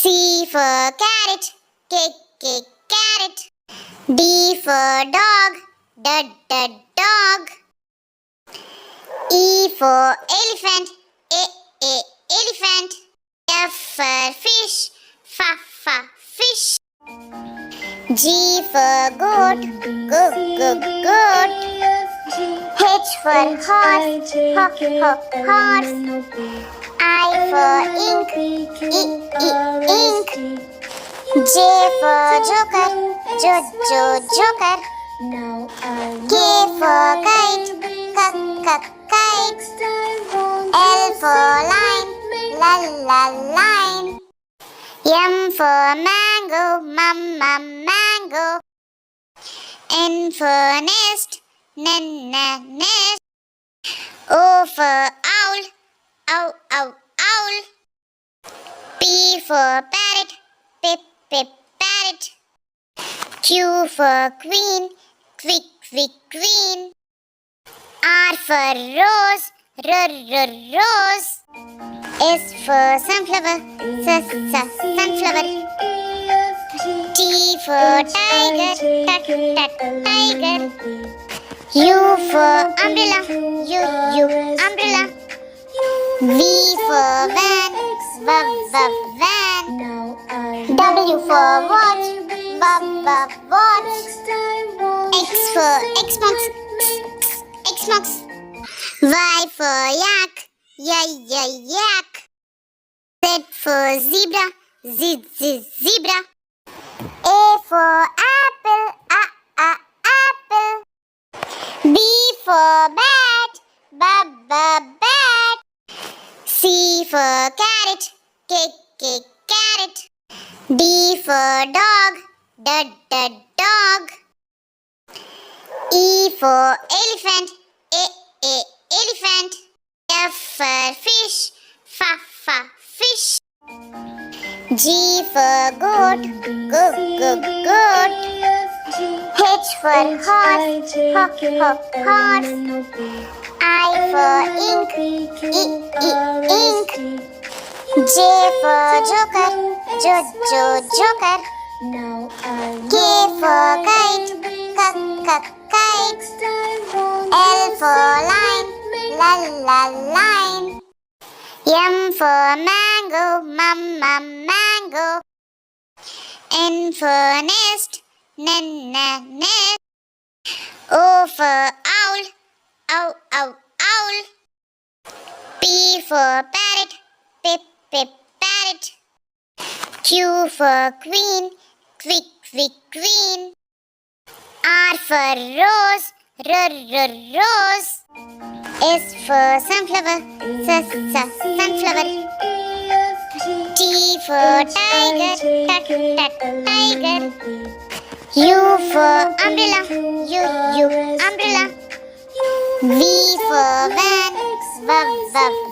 C for carrot, carrot. D for dog, dog. E for elephant, elephant. F for fish, fish. G for goat, goat. H for horse, horse. I for ink, ink. J for joker, joker. K for kite, kite. L for line, line. M for mango, mango. N for nest, nest. O for owl, owl. P for parrot, parrot. Q for queen, queen. R for rose, rose. S for sunflower, sunflower. T for tiger, tiger. U for umbrella, umbrella. V for van, van. W for watch, watch. X for Xbox, Xbox. Y for yak, yak. Z for zebra, zebra. A for apple, apple. B for bat, bat. C for carrot, carrot. D for dog, dog. E for elephant, elephant. F for fish, fish. G for goat, goat. H for horse, horse. I for ink, ink. J for joker, joker. K for kite, kite. L for line, line. M for mango, mango. N for nest, nest. O for owl, owl. P for parrot, parrot. Q for queen, queen. R for rose, rose. S for sunflower, sunflower. T for tiger, tiger. U for umbrella, umbrella. V for van,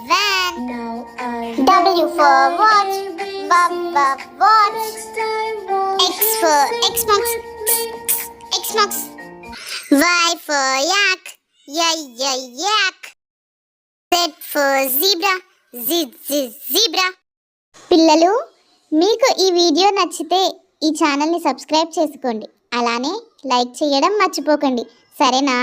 van. W for watch, watch. X for Xbox, Xbox. Y for yak, yak. Z for zebra, zebra. పిల్లలు, మీకు ఈ video నచ్చితే ఈ ఛానల్ని subscribe చేసుకోండి. అలానే like చేయడం మర్చిపోకండి. సరేనా?